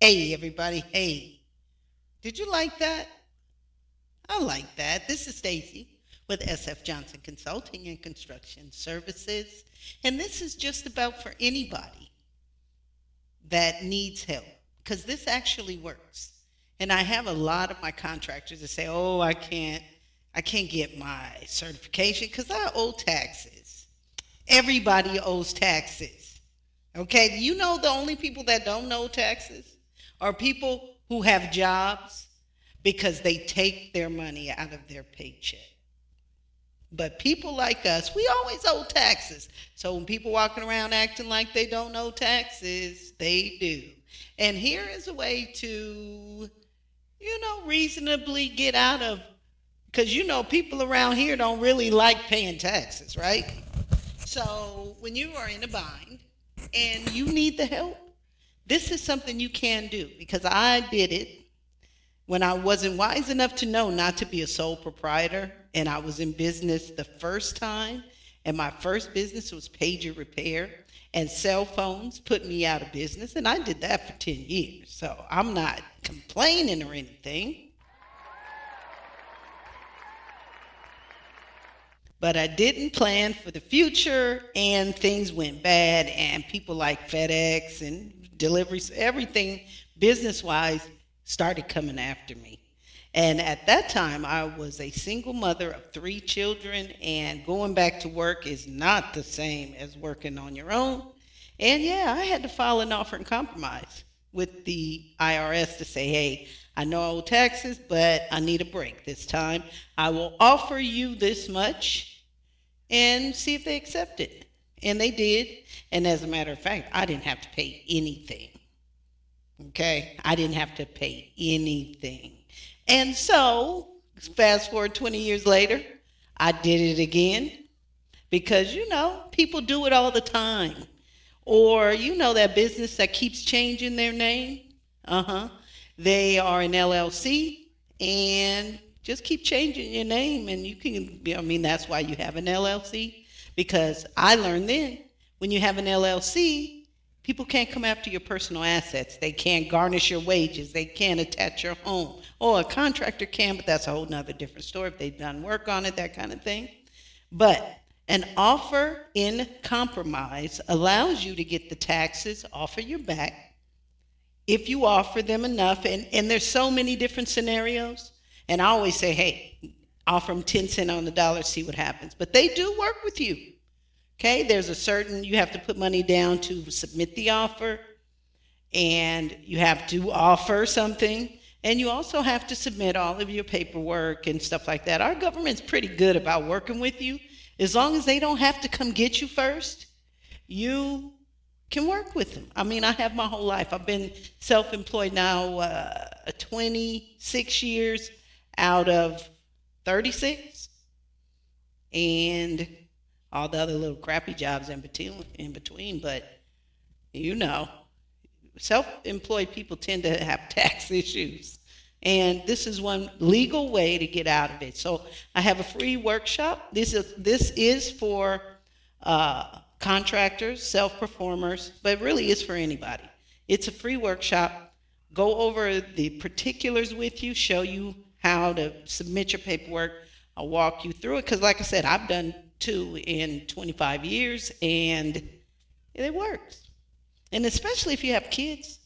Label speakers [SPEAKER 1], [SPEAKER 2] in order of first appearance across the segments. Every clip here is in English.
[SPEAKER 1] Hey, everybody. Hey, did you like that? I like that. This is Stacy with SF Johnson Consulting and Construction Services. And this is just about for anybody that needs help because this actually works. And I have a lot of my contractors that say, "Oh, I can't get my certification because I owe taxes." Everybody owes taxes. Okay? You know the only people that don't know taxes are people who have jobs because they take their money out of their paycheck. But people like us, we always owe taxes. So when people walking around acting like they don't owe taxes, they do. And here is a way to, reasonably get out of, because people around here don't really like paying taxes, right? So when you are in a bind and you need the help, this is something you can do because I did it when I wasn't wise enough to know not to be a sole proprietor, and I was in business the first time, and my first business was pager repair, and cell phones put me out of business, and I did that for 10 years. So I'm not complaining or anything, but I didn't plan for the future, and things went bad, and people like FedEx and deliveries, everything business-wise started coming after me. And at that time, I was a single mother of 3 children, and going back to work is not the same as working on your own. And yeah, I had to file an offer and compromise with the IRS to say, hey, I know I owe taxes, but I need a break this time. I will offer you this much and see if they accept it. And they did. And as a matter of fact, I didn't have to pay anything. Okay, I didn't have to pay anything. And so, fast forward 20 years later, I did it again because, people do it all the time. Or, that business that keeps changing their name. They are an LLC and just keep changing your name. And you can, that's why you have an LLC. Because I learned then, when you have an LLC, people can't come after your personal assets. They can't garnish your wages. They can't attach your home. Oh, a contractor can, but that's a whole nother different story if they've done work on it, that kind of thing. But an offer in compromise allows you to get the taxes off of your back if you offer them enough. And there's so many different scenarios. And I always say, hey, offer them 10 cents on the dollar, see what happens. But they do work with you. Okay, there's you have to put money down to submit the offer, and you have to offer something, and you also have to submit all of your paperwork and stuff like that. Our government's pretty good about working with you. As long as they don't have to come get you first, you can work with them. I mean, I have my whole life. I've been self-employed now 26 years out of 36, and all the other little crappy jobs in between, but self-employed people tend to have tax issues. And this is one legal way to get out of it. So I have a free workshop. This is for contractors, self-performers, but really it's for anybody. It's a free workshop. Go over the particulars with you, show you how to submit your paperwork. I'll walk you through it because, like I said, I've done 2 in 25 years, and it works. And especially if you have kids,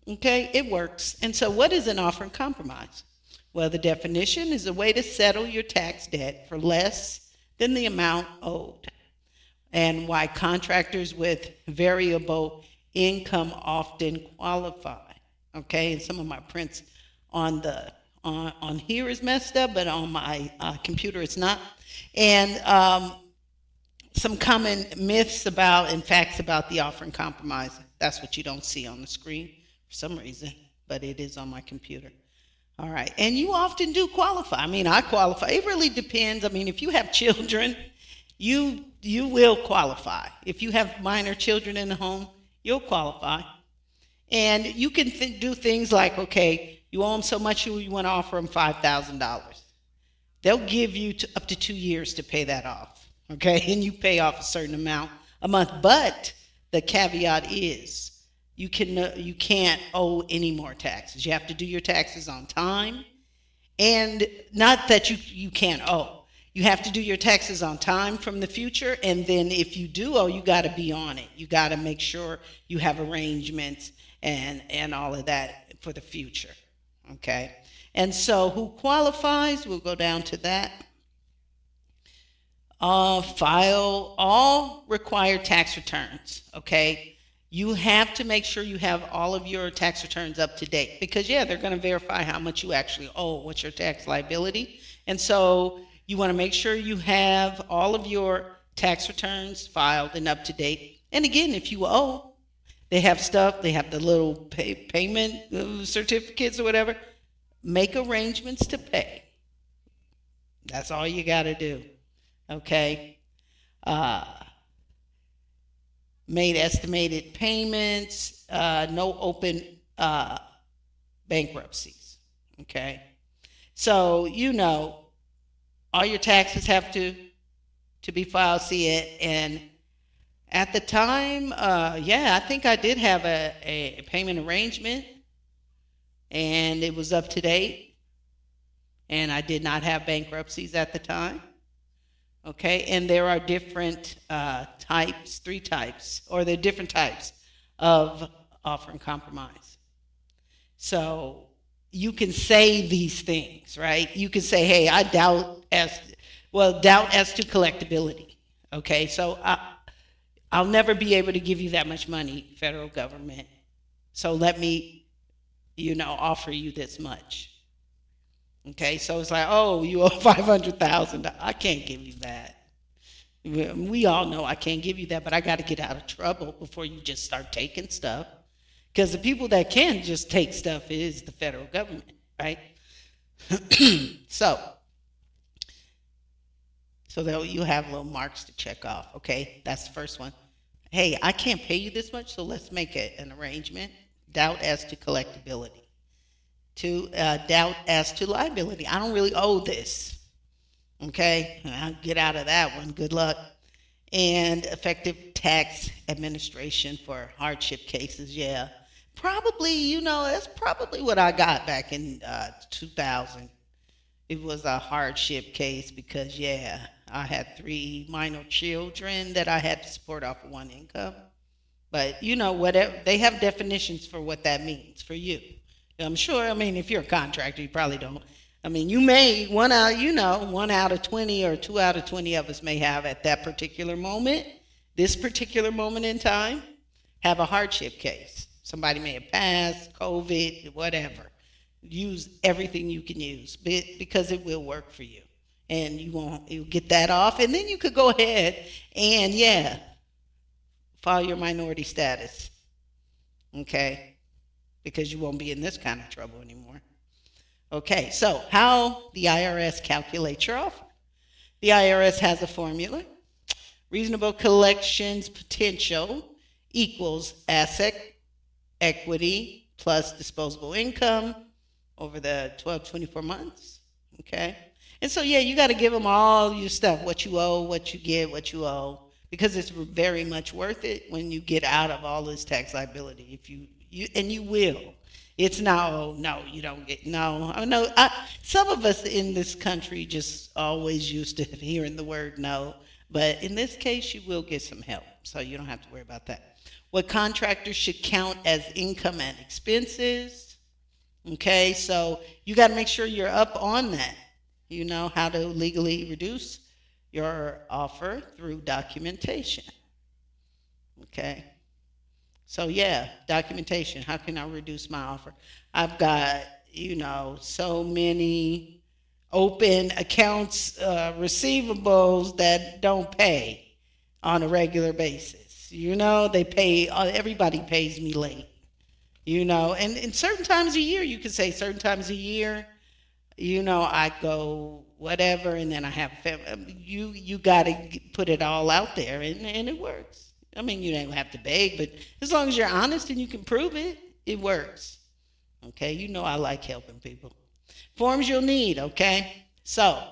[SPEAKER 1] okay, it works. And so what is an offer in compromise? Well, the definition is a way to settle your tax debt for less than the amount owed, and why contractors with variable income often qualify. Okay, and some of my prints on here is messed up, but on my computer it's not. And some common myths about and facts about the offer and compromise. That's what you don't see on the screen for some reason, but it is on my computer. All right, and you often do qualify. I mean, I qualify. It really depends. I mean, if you have children, you will qualify. If you have minor children in the home, you'll qualify. And you can do things like, okay, you owe them so much, you want to offer them $5,000. They'll give you up to 2 years to pay that off, okay? And you pay off a certain amount a month. But the caveat is you can't owe any more taxes. You have to do your taxes on time. And not that you can't owe. You have to do your taxes on time from the future. And then if you do owe, you got to be on it. You got to make sure you have arrangements and all of that for the future. Okay. And so who qualifies? We'll go down to that. File all required tax returns. Okay. You have to make sure you have all of your tax returns up to date because, yeah, they're going to verify how much you actually owe, what's your tax liability. And so you want to make sure you have all of your tax returns filed and up to date. And again, if you owe, they have stuff, they have the little payment certificates or whatever. Make arrangements to pay. That's all you got to do. Okay. Made estimated payments, no open bankruptcies. Okay. So, all your taxes have to be filed, see it. And at the time, I think I did have a payment arrangement and it was up to date. And I did not have bankruptcies at the time. Okay, and there are different types, there are different types of offer and compromise. So you can say these things, right? You can say, hey, I doubt as to collectability. Okay, so I'll never be able to give you that much money, federal government. So let me, offer you this much. Okay, so it's like, oh, you owe $500,000. I can't give you that. We all know I can't give you that, but I got to get out of trouble before you just start taking stuff. Because the people that can just take stuff is the federal government, right? So you have little marks to check off. Okay, that's the first one. Hey, I can't pay you this much, so let's make an arrangement. Doubt as to collectability. Doubt as to liability. I don't really owe this. Okay, I'll get out of that one. Good luck. And effective tax administration for hardship cases. Yeah, probably. That's probably what I got back in 2000. It was a hardship case because I had 3 minor children that I had to support off of one income. But whatever, they have definitions for what that means for you. I'm sure, if you're a contractor, you probably don't. You may, one out of 20 or 2 out of 20 of us may have at that particular moment, this particular moment in time, have a hardship case. Somebody may have passed, COVID, whatever. Use everything you can use because it will work for you. And you'll get that off. And then you could go ahead and, file your minority status. Okay. Because you won't be in this kind of trouble anymore. Okay, so how the IRS calculates your offer. The IRS has a formula. Reasonable collections potential equals asset equity plus disposable income over the 24 months. Okay, and so you got to give them all your stuff, what you owe, what you get, what you owe, because it's very much worth it when you get out of all this tax liability. If you will. It's no, you don't get, no. Some of us in this country just always used to hearing the word no, but in this case, you will get some help, so you don't have to worry about that. What contractors should count as income and expenses. Okay, so you got to make sure you're up on that. You know how to legally reduce your offer through documentation. Okay. So documentation. How can I reduce my offer? I've got, so many open accounts, receivables that don't pay on a regular basis. They pay, everybody pays me late, and certain times a year, you can say certain times a year, I go whatever, and then I have, you got to put it all out there and it works. You don't have to beg, but as long as you're honest and you can prove it, it works. Okay, I like helping people. Forms you'll need, okay? So,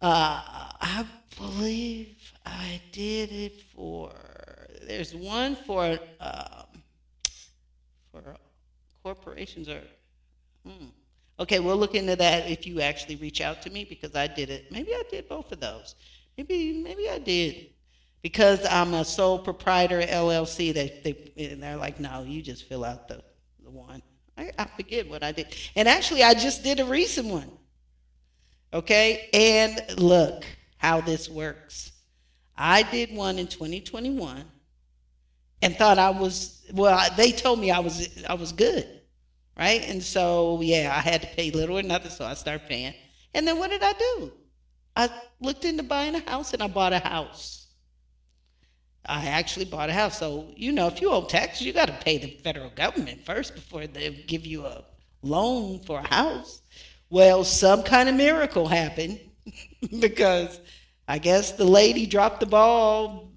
[SPEAKER 1] I believe I did it there's one for operations are. Okay, we'll look into that if you actually reach out to me because I did it. Maybe I did both of those. Maybe I did because I'm a sole proprietor LLC. And they're like, no, you just fill out the one. I forget what I did, and actually, I just did a recent one. Okay, and look how this works. I did one in 2021 and thought I was well. They told me I was good, right? And so yeah, I had to pay little or nothing, so I started paying. And then what did I do? I looked into buying a house, and I bought a house. I actually bought a house. So if you owe taxes, you got to pay the federal government first before they give you a loan for a house. Well, some kind of miracle happened because I guess the lady dropped the ball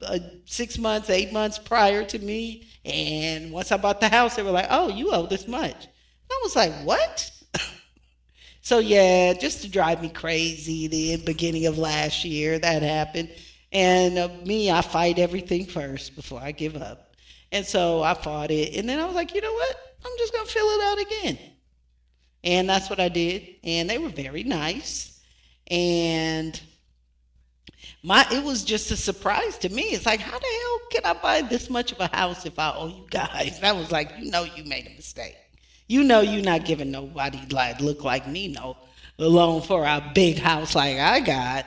[SPEAKER 1] 6 months, 8 months prior to me. And once I bought the house, they were like, oh, you owe this much. And I was like, what? So, yeah, just to drive me crazy, the beginning of last year, that happened. And I fight everything first before I give up. And so I fought it. And then I was like, you know what? I'm just going to fill it out again. And that's what I did. And they were very nice. And it was just a surprise to me. It's like, how the hell can I buy this much of a house if I owe you guys? That was like, you made a mistake. You're not giving nobody look like me no loan for a big house like I got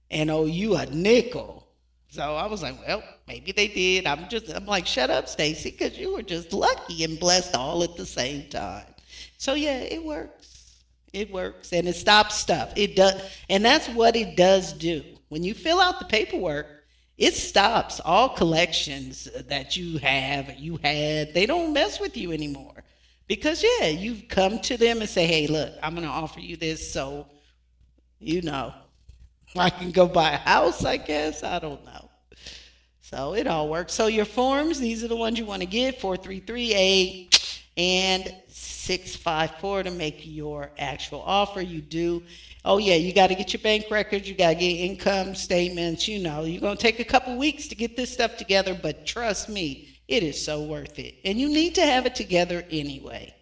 [SPEAKER 1] and owe you a nickel. So I was like, well, maybe they did. I'm like, shut up, Stacy, because you were just lucky and blessed all at the same time. So yeah, it works. It works, and it stops stuff. It does, and that's what it does do. When you fill out the paperwork, it stops all collections that you had. They don't mess with you anymore because you've come to them and say, hey, look, I'm going to offer you this, so I can go buy a house. I guess I don't know. So it all works. So your forms, these are the ones you want to get, 433A and 654 to make your actual offer. You do. Oh, yeah, you got to get your bank records. You got to get income statements. You're going to take a couple weeks to get this stuff together, but trust me, it is so worth it. And you need to have it together anyway.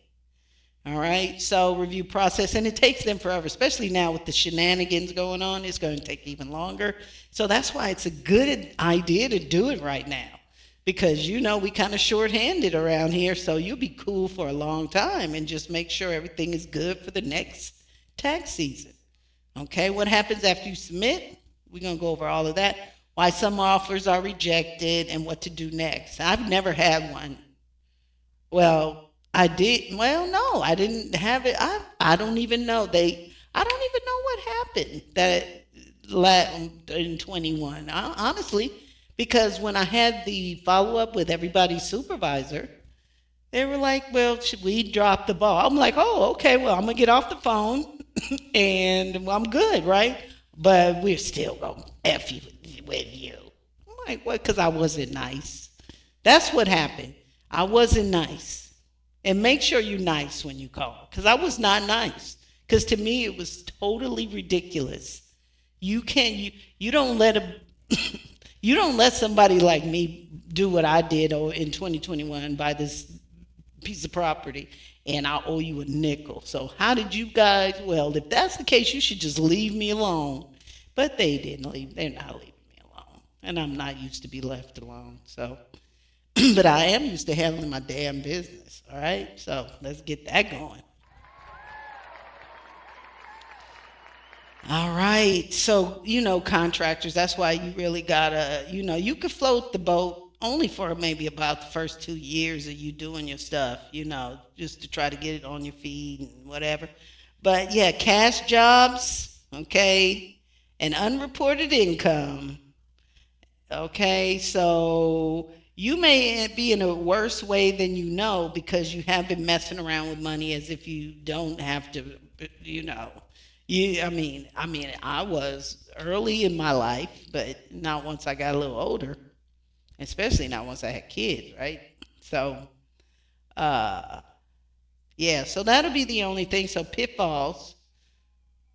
[SPEAKER 1] All right, so review process, and it takes them forever, especially now with the shenanigans going on. It's going to take even longer. So that's why it's a good idea to do it right now because, we kind of shorthanded around here. So you'll be cool for a long time and just make sure everything is good for the next tax season. Okay, what happens after you submit? We're going to go over all of that, why some offers are rejected and what to do next. I've never had one. Well, I did. Well, no, I didn't have it. I don't even know. I don't even know what happened in 21. Honestly, because when I had the follow-up with everybody's supervisor, they were like, well, should we drop the ball? I'm like, oh, okay, well, I'm going to get off the phone and I'm good, right? But we're still going to F you with you. I'm like, what? Because I wasn't nice. That's what happened. I wasn't nice. And make sure you're nice when you call, because I was not nice. Because to me, it was totally ridiculous. You don't let you don't let somebody like me do what I did in 2021, buy this piece of property, and I owe you a nickel. So how did you guys? Well, if that's the case, you should just leave me alone. But they didn't leave. They're not leaving me alone, and I'm not used to be left alone. So. But I am used to handling my damn business, all right? So let's get that going. All right. So, contractors, that's why you really got to, you could float the boat only for maybe about the first 2 years of you doing your stuff, just to try to get it on your feet and whatever. But, yeah, cash jobs, okay, and unreported income, okay? So you may be in a worse way than you know because you have been messing around with money as if you don't have to, I was early in my life, but not once I got a little older, especially not once I had kids, right? So, so that'll be the only thing. So pitfalls,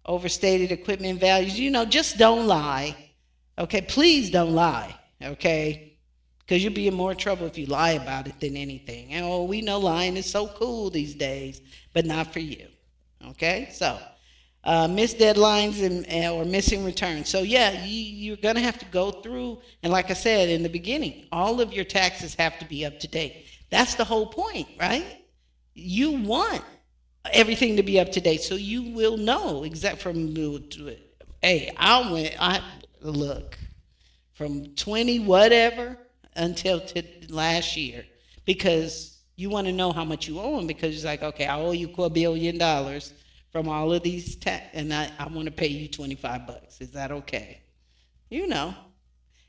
[SPEAKER 1] overstated equipment values, just don't lie. Okay, please don't lie. Okay. because you'll be in more trouble if you lie about it than anything. And oh, we know lying is so cool these days, but not for you. Okay, so missed deadlines or missing returns. So yeah, you're gonna have to go through, and like I said in the beginning, all of your taxes have to be up to date. That's the whole point, right? You want everything to be up to date, so you will know exact from. Hey, I look from 20 whatever until to last year, because you want to know how much you owe them, because it's like, okay, I owe you $2 billion from all of these and I want to pay you $25. Is that okay? You know.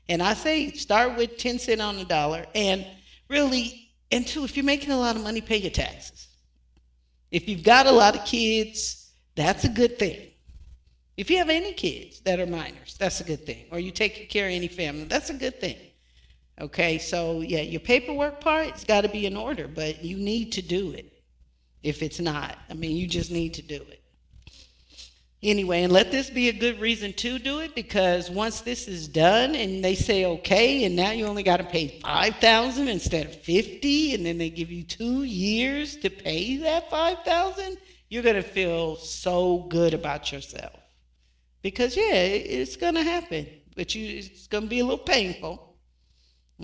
[SPEAKER 1] And I say start with 10 cents on the dollar, and really, and two, if you're making a lot of money, pay your taxes. If you've got a lot of kids, that's a good thing. If you have any kids that are minors, that's a good thing. Or you take care of any family, that's a good thing. Okay, so yeah, your paperwork part's got to be in order, but you need to do it. If it's not, I mean, you just need to do it. Anyway, and let this be a good reason to do it, because once this is done and they say okay, and now you only got to pay $5,000 instead of $50,000, and then they give you 2 years to pay that $5,000, you're gonna feel so good about yourself. Because yeah, it's gonna happen, but it's gonna be a little painful.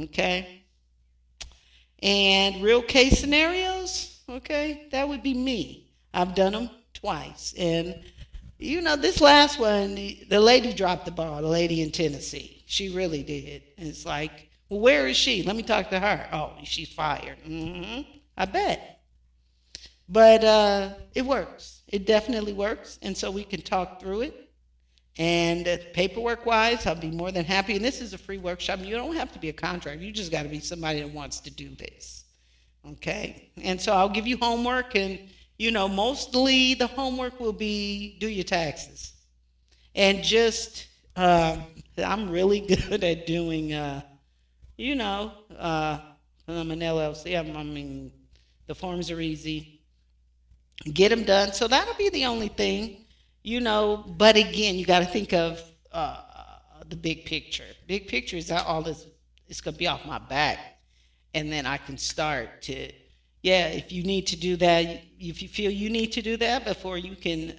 [SPEAKER 1] Okay. And real case scenarios, okay, that would be me. I've done them twice. And, you know, this last one, the lady dropped the ball, the lady in Tennessee. She really did. And it's like, well, where is she? Let me talk to her. Oh, she's fired. I bet. But it works. It definitely works. And so we can talk through it. And paperwork-wise, I'll be more than happy. And this is a free workshop. You don't have to be a contractor. You just got to be somebody that wants to do this. Okay? And so I'll give you homework. And, you know, mostly the homework will be do your taxes. And just, I'm really good at doing, you know, I'm an LLC. I mean, the forms are easy. Get them done. So that'll be the only thing. You know, but again, you got to think of the big picture. Big picture is that all this, it's going to be off my back. And then I can start to, yeah, if you need to do that, if you feel you need to do that before you can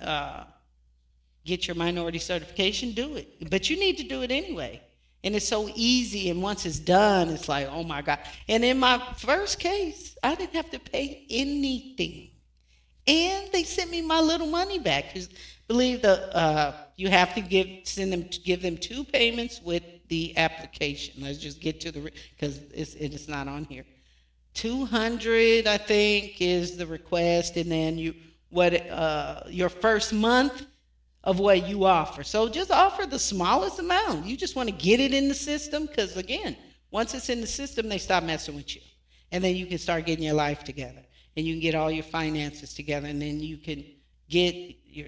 [SPEAKER 1] get your minority certification, do it. But you need to do it anyway. And it's so easy. And once it's done, it's like, oh my God. And in my first case, I didn't have to pay anything. And they sent me my little money back. Because believe you have to give them 2 payments with the application. Let's just get to because it's not on here. $200, I think, is the request, and then your first month of what you offer. So just offer the smallest amount. You just want to get it in the system, because again, once it's in the system, they stop messing with you, and then you can start getting your life together. And you can get all your finances together, and then you can get your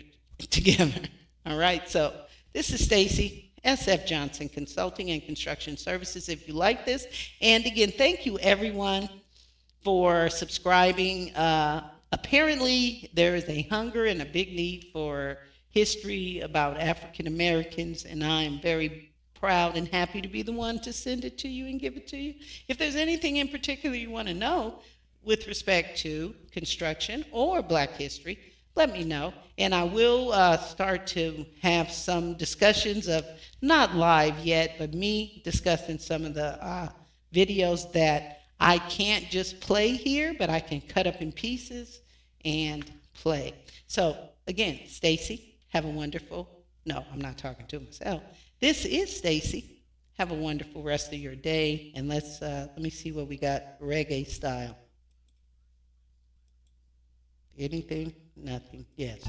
[SPEAKER 1] together. All right. So this is Stacy, SF Johnson Consulting and Construction Services. If you like this, and again, thank you everyone for subscribing. Apparently, there is a hunger and a big need for history about African Americans, and I am very proud and happy to be the one to send it to you and give it to you. If there's anything in particular you want to know with respect to construction or Black history, let me know. And I will start to have some discussions of, not live yet, but me discussing some of the videos that I can't just play here, but I can cut up in pieces and play. So again, Stacy, have a wonderful, no, I'm not talking to myself. This is Stacy. Have a wonderful rest of your day. And let me see what we got reggae style. Anything? Nothing. Yes.